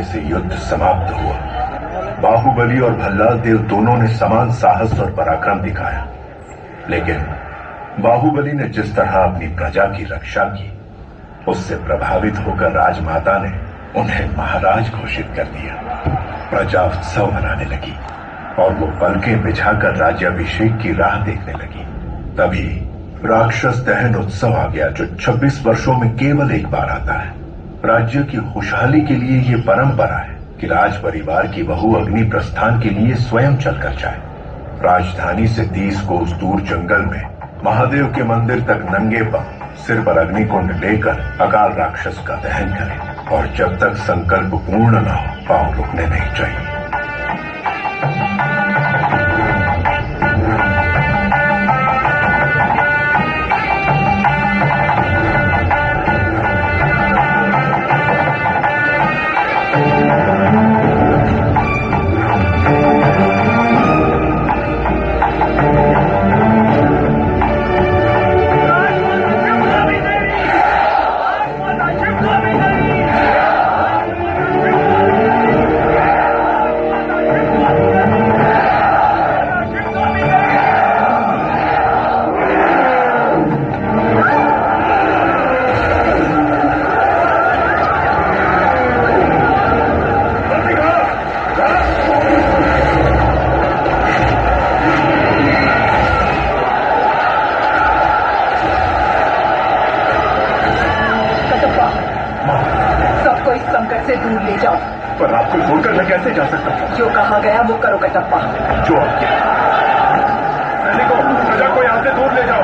से युद्ध समाप्त हुआ। बाहुबली और भल्लाल देव दोनों ने समान साहस और पराक्रम दिखाया, लेकिन बाहुबली ने जिस तरह अपनी प्रजा की रक्षा की, उससे प्रभावित होकर राजमाता ने उन्हें महाराज घोषित कर दिया। प्रजा उत्सव मनाने लगी और वो पलकें बिछाकर राज्याभिषेक की राह देखने लगी। तभी राक्षस दहन उत्सव आ गया, जो 26 वर्षों में केवल एक बार आता है। राज्य की खुशहाली के लिए ये परंपरा है कि राज परिवार की बहू अग्नि प्रस्थान के लिए स्वयं चलकर जाए। राजधानी से 30 कोस दूर जंगल में महादेव के मंदिर तक नंगे पांव सिर पर अग्निकुंड लेकर अकाल राक्षस का दहन करें, और जब तक संकल्प पूर्ण न हो पांव रुकने नहीं चाहिए। जो कहा गया वो करो कटप्पा। जो आपके सैनिकों, प्रजा को यहां से दूर ले जाओ।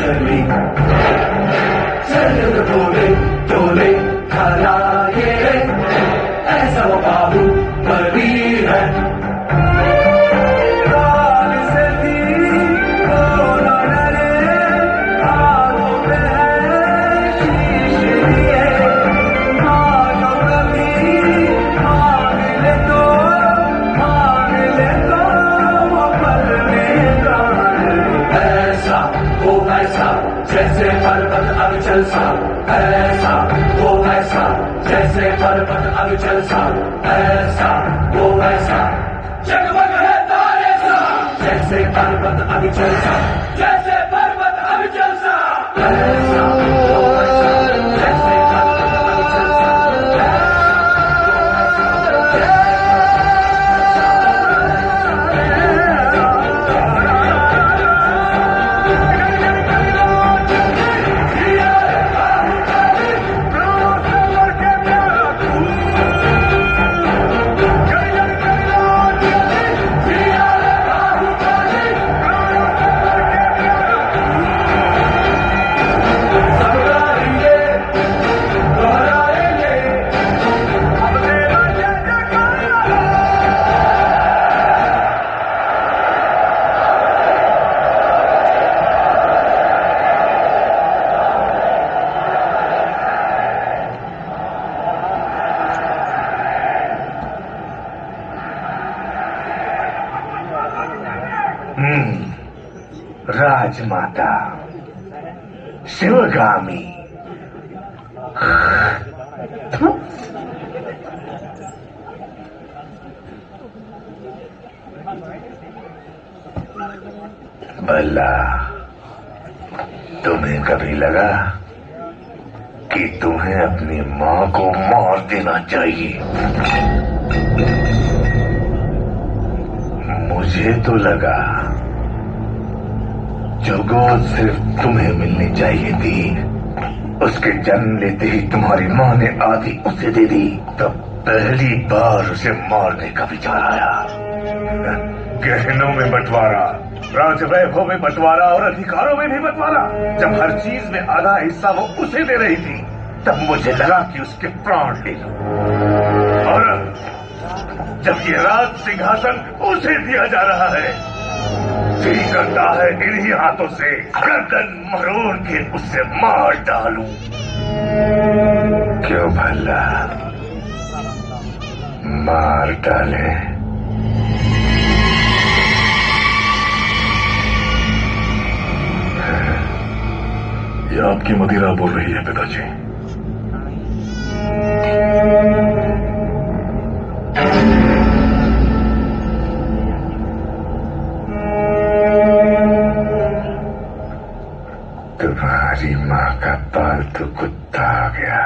चली चल डोले डोले खरा ये ऐसा वो बाहुबली है। काल से भी कोना डरे हाथों में है शीश लिए मानो कभी मांग ले तो वो पल में प्राण ऐसा वो ऐसा जैसे पर्वत अविचल सा ऐसा वो ऐसा जैसे पर्वत अविचल सा ऐसा वो ऐसा जगमग है तारे सा जैसे पर्वत अविचल सा जैसे पर्वत अविचल सा ऐसा वो ऐसा जैसे पर्वत अविचल सा राजमाता शिवगामी भला तुम्हें कभी लगा कि तुम्हें अपनी मां को मार देना चाहिए? मुझे तो लगा जो गोद सिर्फ तुम्हें मिलनी चाहिए थी, उसके जन्म लेते ही तुम्हारी मां ने आधी उसे दे दी। तब पहली बार उसे मारने का विचार आया। गहनों में बंटवारा, राजवैभव में बंटवारा और अधिकारों में भी बंटवारा। जब हर चीज में आधा हिस्सा वो उसे दे रही थी, तब मुझे लगा कि उसके प्राण ले लो। और जब ये राज सिंहासन उसे दिया जा रहा है, जी करता है इन्हीं हाथों से गर्दन मरोड़ के उसे मार डालूं। क्यों भला मार डाले? ये आपकी मदिरा बोल रही है पिताजी। तुम्हारी माँ का पालतू कुत्ता आ गया।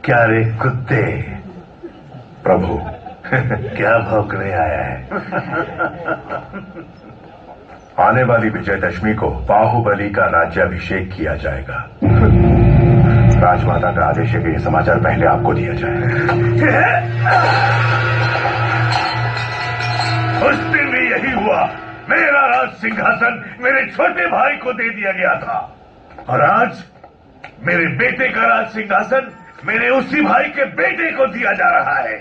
क्या रे कुत्ते? प्रभु क्या भौंकने आया है? आने वाली विजयदशमी को बाहुबली का राज्याभिषेक किया जाएगा। राजमाता का आदेश है कि यह समाचार पहले आपको दिया जाए। उस दिन भी यही हुआ। मेरा राज सिंहासन मेरे छोटे भाई को दे दिया गया था, और आज मेरे बेटे का राज सिंहासन मेरे उसी भाई के बेटे को दिया जा रहा है।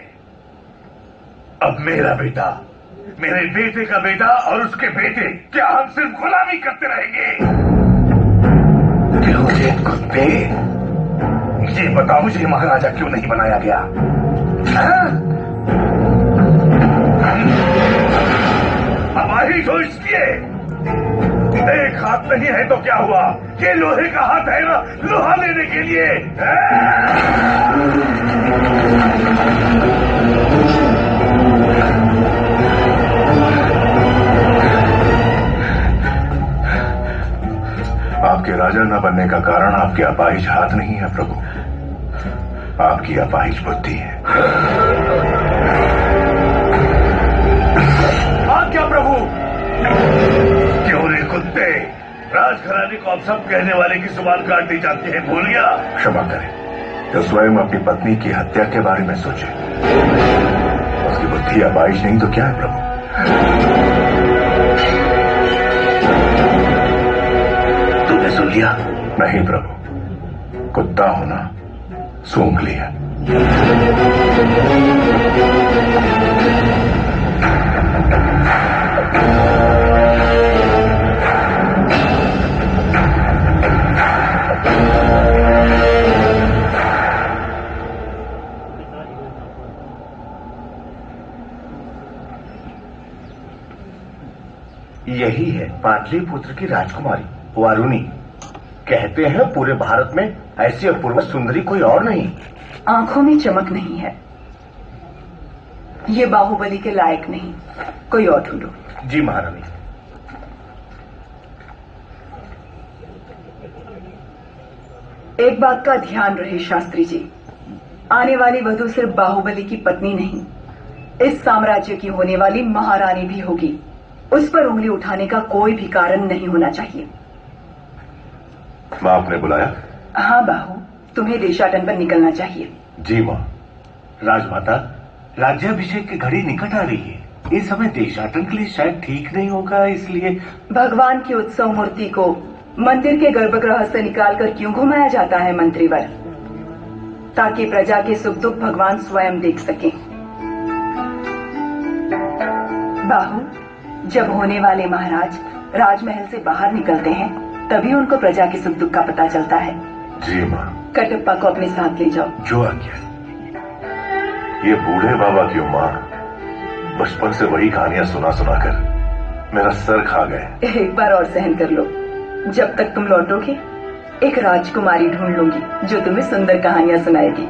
अब मेरा बेटा, मेरे बेटे का बेटा और उसके बेटे, क्या हम सिर्फ गुलामी करते रहेंगे? क्यों ये कुत्ते? ये बताओ, मुझे महाराजा क्यों नहीं बनाया गया? हमारी जो इसलिए एक हाथ नहीं है तो क्या हुआ? ये लोहे का हाथ है ना, लोहा लेने के लिए। आपके राजा न बनने का कारण आपके अपाहिज हाथ नहीं है प्रभु, आपकी अपाहिज बुद्धि है। आज्ञा प्रभु। क्यों रे कुत्ते, राजघराने को अब सब कहने वाले की जुबान काट दी जाती है। भूल गया? क्षमा करें, तो स्वयं अपनी पत्नी की हत्या के बारे में सोचे। उसकी बुद्धि अपाहिज नहीं तो क्या है प्रभु? तुमने सुन लिया? नहीं प्रभु, कुत्ता होना सूंघ लिया। यही है पाटलिपुत्र की राजकुमारी वारुणी। कहते हैं पूरे भारत में ऐसी अपूर्व सुंदरी कोई और नहीं। आंखों में चमक नहीं है, ये बाहुबली के लायक नहीं। कोई और ढूंढो। जी महारानी। एक बात का ध्यान रहे शास्त्री जी, आने वाली वधू सिर्फ बाहुबली की पत्नी नहीं, इस साम्राज्य की होने वाली महारानी भी होगी। उस पर उंगली उठाने का कोई भी कारण नहीं होना चाहिए। मां, आपने बुलाया? हाँ बाहु, तुम्हें देशाटन पर निकलना चाहिए। जी मां। राजमाता, राज्याभिषेक की घड़ी निकट आ रही है। इस समय देशाटन के लिए शायद ठीक नहीं होगा, इसलिए भगवान की उत्सव मूर्ति को मंदिर के गर्भगृह से निकालकर क्यों घुमाया जाता है मंत्रीवर? ताकि प्रजा के सुख दुख भगवान स्वयं देख सके। बाहु, जब होने वाले महाराज राजमहल से बाहर निकलते हैं तभी उनको प्रजा के सुख दुख का पता चलता है। जी मां। कटप्पा को अपने साथ ले जाओ। जो आज्ञा। ये बूढ़े बाबा क्यों मां? बचपन से वही कहानियां सुना सुनाकर मेरा सर खा गए। एक बार और सहन कर लो, जब तक तुम लौटोगे एक राजकुमारी ढूंढ लूंगी जो तुम्हें सुंदर कहानियां सुनाएगी।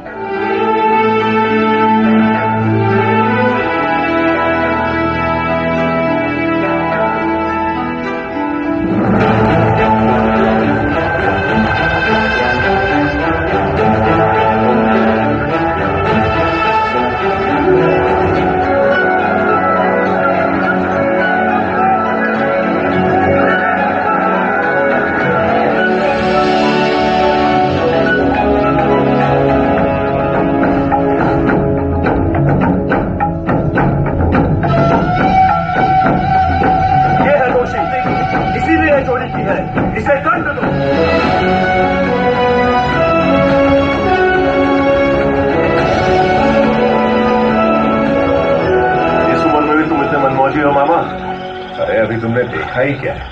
अभी तुमने देखा ही क्या है?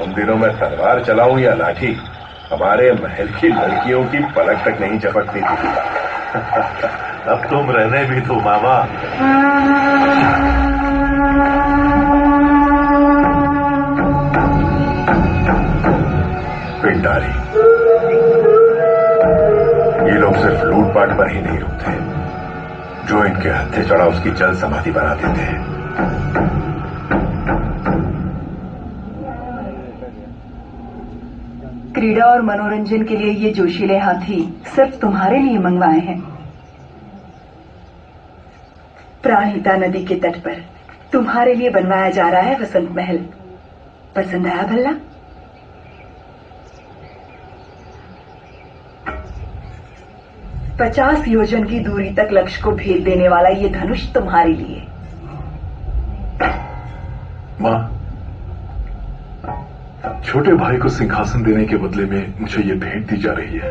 उन दिनों में तलवार चलाऊं या लाठी, हमारे महल की लड़कियों की पलक तक नहीं झपकती थी। अब तुम रहने भी तो मामा। पिंडारी, ये लोग सिर्फ लूटपाट पर ही नहीं रुकते, जो इनके हत्थे चढ़ा उसकी जल समाधि बना देते हैं। क्रीड़ा और मनोरंजन के लिए ये जोशीले हाथी सिर्फ तुम्हारे लिए मंगवाए हैं। प्राणहिता नदी के तट पर तुम्हारे लिए बनवाया जा रहा है वसंत महल। पसंद आया भल्ला? पचास योजन की दूरी तक लक्ष्य को भेद देने वाला ये धनुष तुम्हारे लिए। मां, छोटे भाई को सिंहासन देने के बदले में मुझे ये भेंट दी जा रही है।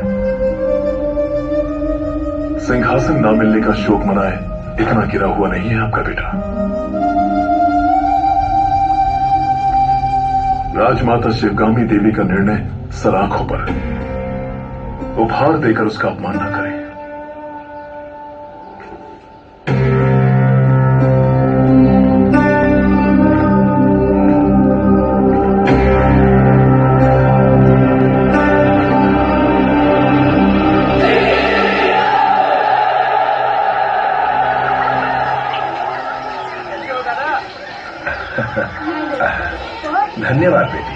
सिंहासन न मिलने का शोक मनाए इतना गिरा हुआ नहीं है आपका बेटा। राजमाता शिवगामी देवी का निर्णय सलाखों पर, उपहार देकर उसका अपमान न करें। धन्यवाद बेटी।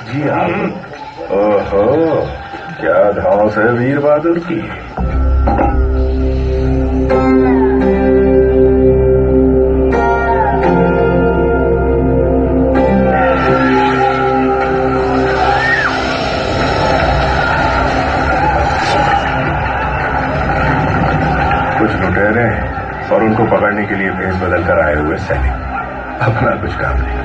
जी आप। ओहो, क्या धौंस है वीर बहादुर की। कुछ लुटेरे और उनको पकड़ने के लिए भेष बदल कर आए हुए सैनिक, अपना कुछ काम नहीं।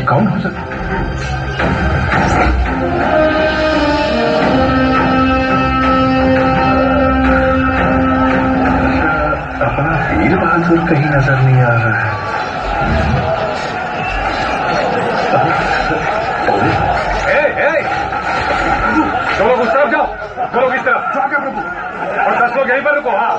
कौन हो सकता अपना वीर बहादुर कहीं नजर नहीं आ रहा है। चलो उस तरफ जाओ, चलो इस तरफ जाओ क्या प्रभु, और 10 लोग यहीं पर रुको। हाँ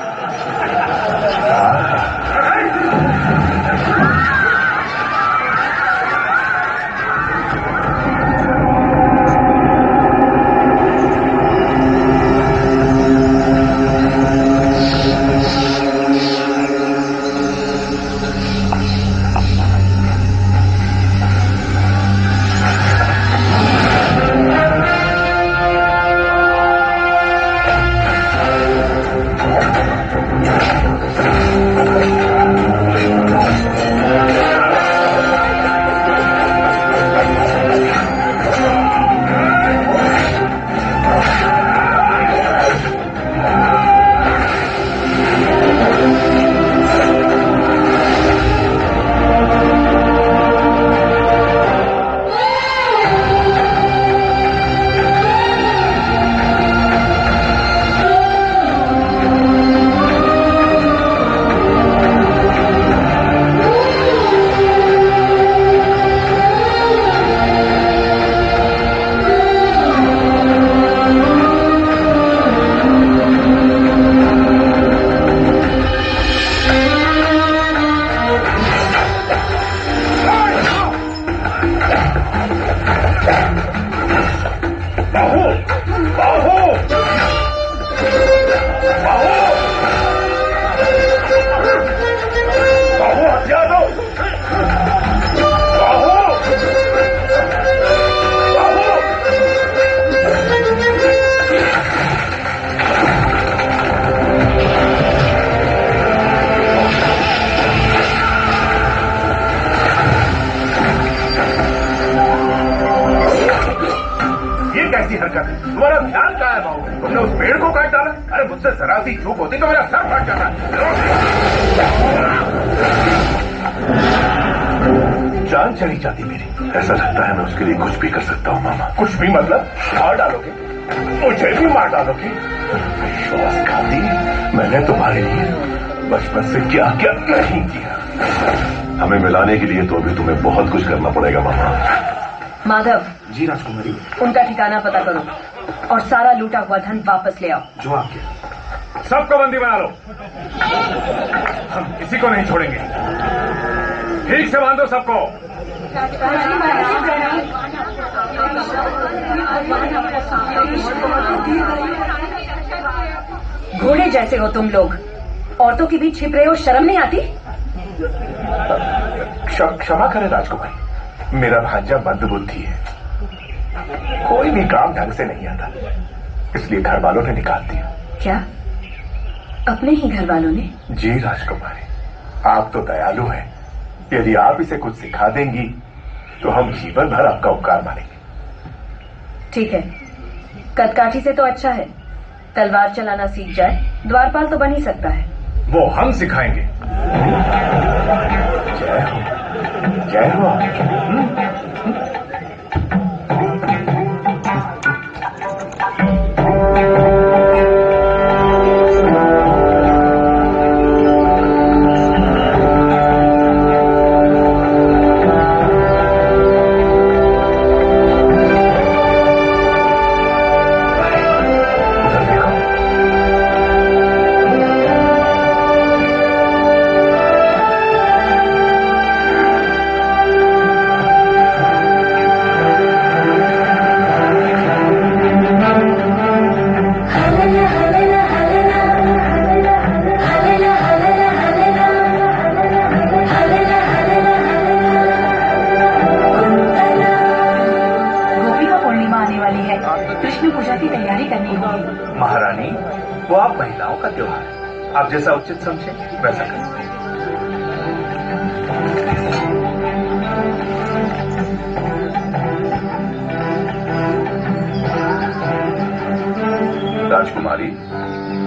तुम्हारा ध्यान कहाँ है बाबू? तुमने उस पेड़ को काट डाला? अरे मुझसे जरा सी चूक होती तो मेरा सर फट जाता। जान चली जाती मेरी। ऐसा लगता है मैं उसके लिए कुछ भी कर सकता हूँ मामा। कुछ भी मतलब? मार डालोगे? मुझे भी मार डालोगे? विश्वासघाती, मैंने तुम्हारे लिए बचपन से क्या क्या नहीं किया। हमें मिलाने के लिए तो अभी तुम्हें बहुत कुछ करना पड़ेगा मामा। माधव। जी राजकुमारी। उनका ठिकाना पता करो और सारा लूटा हुआ धन वापस ले आओ। जो आपके। सबको बंदी बना लो, हम किसी को नहीं छोड़ेंगे। ठीक से बांधो सबको। घोड़े जैसे हो तुम लोग, औरतों के बीच छिप रहे हो, शर्म नहीं आती? क्षमा करें राजकुमारी, मेरा भांजा मंदबुद्धि है, कोई भी काम ढंग से नहीं आता, इसलिए घर वालों ने निकाल दिया। क्या अपने ही घर वालों ने? जी राजकुमारी, आप तो दयालु हैं, यदि आप इसे कुछ सिखा देंगी तो हम जीवन भर आपका उपकार मानेंगे। ठीक है, कदकाठी से तो अच्छा है, तलवार चलाना सीख जाए, द्वारपाल तो बन ही सकता है। वो हम सिखाएंगे। जय हो, जय हो आपकी। महारानी, वो आप महिलाओं का त्योहार है, आप जैसा उचित समझे वैसा करें। राजकुमारी,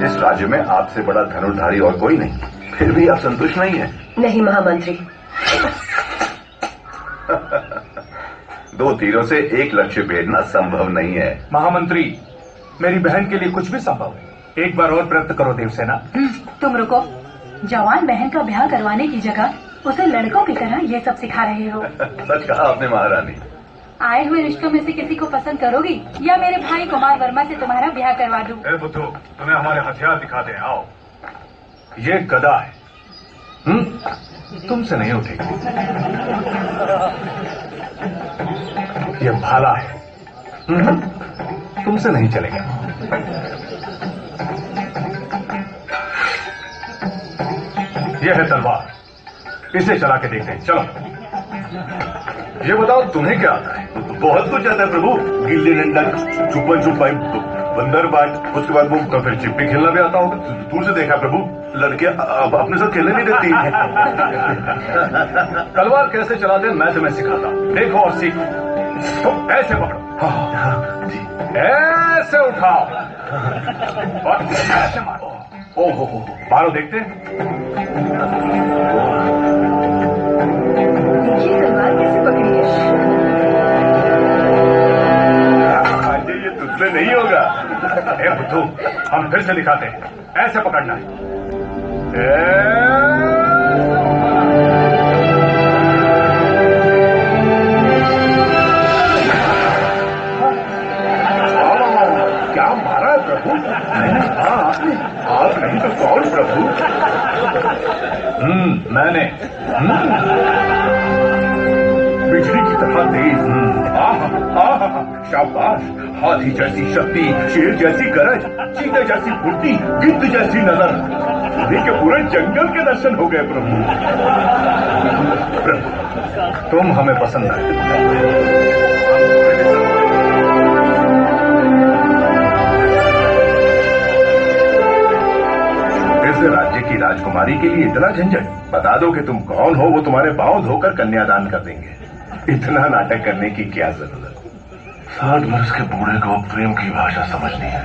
इस राज्य में आपसे बड़ा धनुर्धारी और कोई नहीं, फिर भी आप संतुष्ट नहीं हैं? नहीं महामंत्री। दो तीरों से एक लक्ष्य भेदना संभव नहीं है। महामंत्री, मेरी बहन के लिए कुछ भी संभव है, एक बार और प्रयत्न करो देवसेना। तुम रुको, जवान बहन का ब्याह करवाने की जगह उसे लड़कों की तरह ये सब सिखा रहे हो। सच कहा आपने महारानी। आए हुए रिश्तों में से किसी को पसंद करोगी या मेरे भाई कुमार वर्मा से तुम्हारा ब्याह करवा दूं? ए बुद्धू, तुम्हें हमारे हथियार दिखा दें, आओ। ये गदा है, तुमसे नहीं उठेगी। ये भाला है, तुमसे नहीं चलेगा। यह है तलवार, इसे चला के देखते हैं, चलो। ये बताओ तुम्हें क्या आता है? बहुत कुछ आता है प्रभु, गिल्ली डंडा, छुपन छुपाई, बंदरबाज, उसके बाद वो तो फिर चिप्पी खेलना भी आता होगा? दूर से देखा प्रभु, लड़के अब अपने साथ खेलने नहीं देती। तलवार कैसे चलाते हैं मैं तुम्हें सिखाता हूं, देखो और सीखो। तो ऐसे पकड़ो, जी। ऐसे उठाओ और ऐसे मारो। ओहो, मारो, देखते हैं। देखिए तलवार कैसे पकड़ी है। ये तुझसे नहीं होगा। ए बुद्धू, हम फिर से दिखाते हैं, ऐसे पकड़ना है। क्या मारा है प्रभु? आप नहीं तो कौन प्रभु? मैंने। बिजली की तरह तेज। शाबाश, हाथी जैसी शक्ति, शेर जैसी गरज, चीते जैसी फुर्ती, गिद्ध जैसी नजर। देखिए पूरे जंगल के दर्शन हो गए प्रभु। प्रभु, तुम हमें पसंद आए। ऐसे राज्य की राजकुमारी के लिए इतना झंझट? बता दो कि तुम कौन हो, वो तुम्हारे पांव धोकर कन्यादान कर देंगे। इतना नाटक करने की क्या जरूरत? 60 वर्ष के बूढ़े को प्रेम की भाषा समझनी है।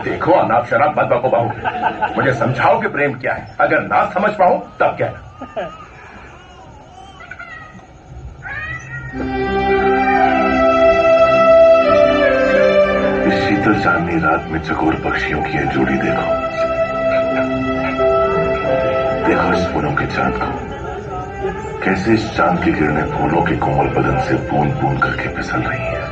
देखो अनाप शराब मत बको बाहू, मुझे समझाओ कि प्रेम क्या है। अगर ना समझ पाओ तब क्या? इस शीतल चांदनी रात में चकोर पक्षियों की यह जोड़ी देखो। देखो इस फूलों के चांद को, कैसे इस चांद की किरणें फूलों के कोमल बदन से बूंद बूंद करके फिसल रही हैं,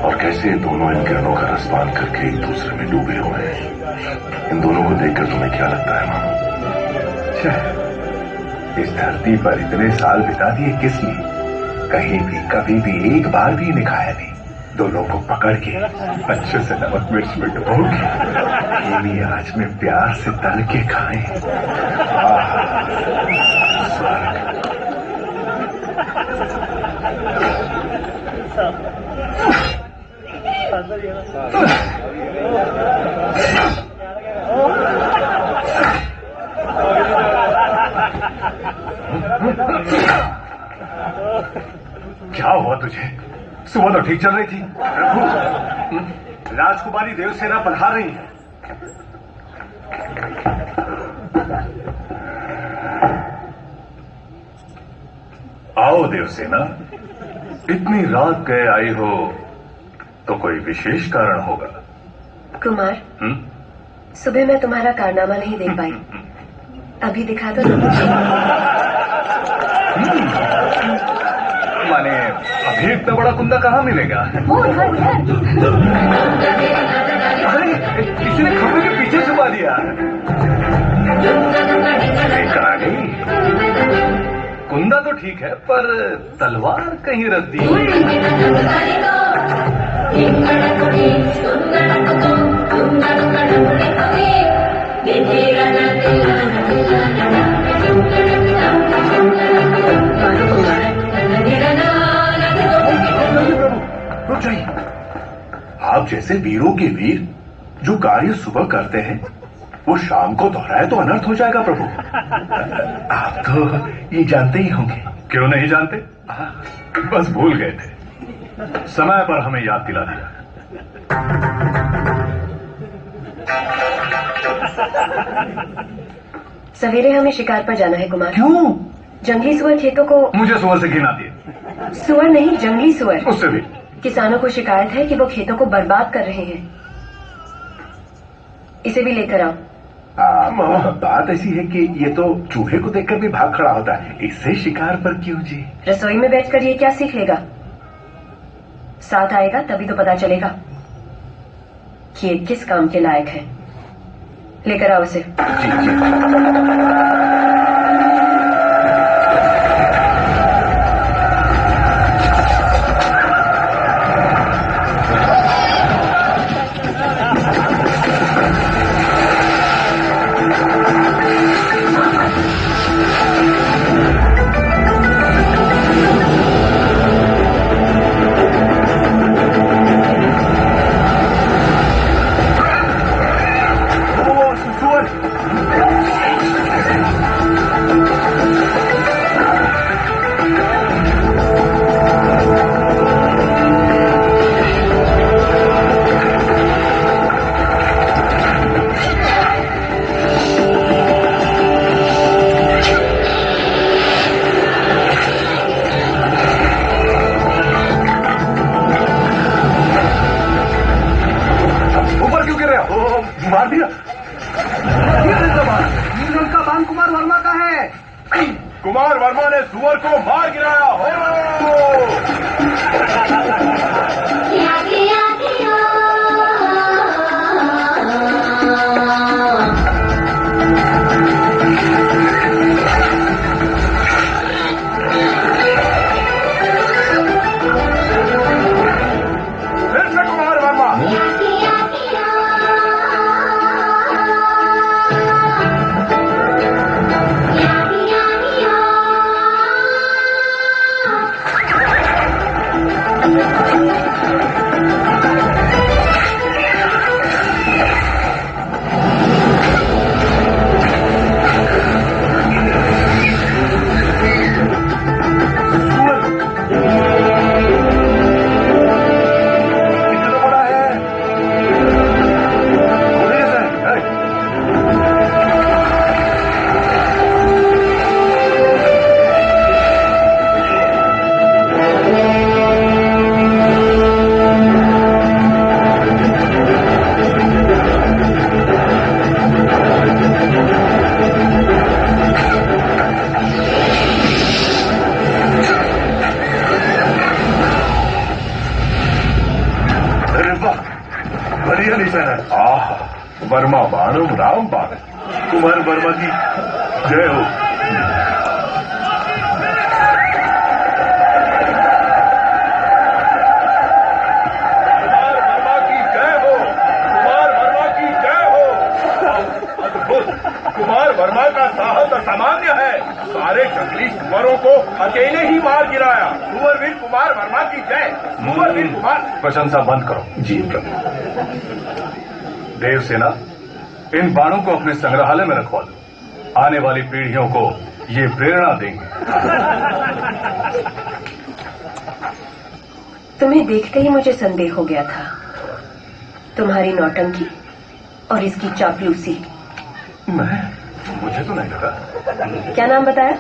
और कैसे दोनों इन किरणों का रसपान करके एक दूसरे में डूबे हुए हैं। इन दोनों को देखकर तुम्हें क्या लगता है मानो? इस धरती पर इतने साल बिता दिए किस लिए? कहीं भी कभी भी एक बार भी निखाया नहीं। दोनों को पकड़ के अच्छे से नमक मिर्च में डुबोके धीमी आंच में प्यार से तल के खाएं। स्वर्ग। क्या हुआ तुझे? सुबह तो ठीक चल रही थी। प्रभु, राजकुमारी देवसेना पधार रही है। आओ देवसेना, इतनी रात गए आई हो तो कोई विशेष कारण होगा। कुमार, सुबह मैं तुम्हारा कारनामा नहीं देख पाई, अभी दिखा दो। माने अभी इतना बड़ा कुंदा कहाँ मिलेगा? अरे किसी ने खंभे के पीछे छुपा दिया। लेकर आ गई। कुंदा तो ठीक है, पर तलवार कहीं रख दी। रुक जाइए, आप जैसे वीरों के वीर जो कार्य सुबह करते हैं वो शाम को दोहराए तो अनर्थ हो जाएगा प्रभु। आप तो ये जानते ही होंगे। क्यों नहीं जानते? बस भूल गए थे। समय पर हमें याद दिला दिया। सवेरे हमें शिकार पर जाना है कुमार। क्यों? जंगली सुअर खेतों को। मुझे सुअर से घिन आती है। सुअर नहीं, जंगली सुअर। उससे भी। किसानों को शिकायत है कि वो खेतों को बर्बाद कर रहे हैं। इसे भी लेकर आओ। बात ऐसी है कि ये तो चूहे को देखकर भी भाग खड़ा होता है, इससे शिकार पर क्यों जी? रसोई में बैठकर ये क्या सीख लेगा? साथ आएगा तभी तो पता चलेगा कि ये किस काम के लायक है। लेकर आओ उसे। जी जी। मार दिया। नीलम का बांध कुमार वर्मा का है। कुमार वर्मा ने सुअर को मार गिराया। फिर से कुमार वर्मा। वर्मा बाणम राम बाण। कुमार वर्मा की जय हो। कुमार वर्मा की जय हो। कुमार वर्मा की जय हो। अद्भुत। कुमार वर्मा का साहस असामान्य है। सारे जंगली सुअरों को अकेले ही मार गिराया। सुअरवीर कुमार वर्मा की जय। सुअरवीर कुमार। प्रशंसा बंद करो। जी प्रभु। देवसेना, इन बाणों को अपने संग्रहालय में रखवा दो। आने वाली पीढ़ियों को ये प्रेरणा देंगे। तुम्हें देखते ही मुझे संदेह हो गया था। तुम्हारी नौटंकी और इसकी चापलूसी। मुझे तो नहीं लगा। क्या नाम बताया?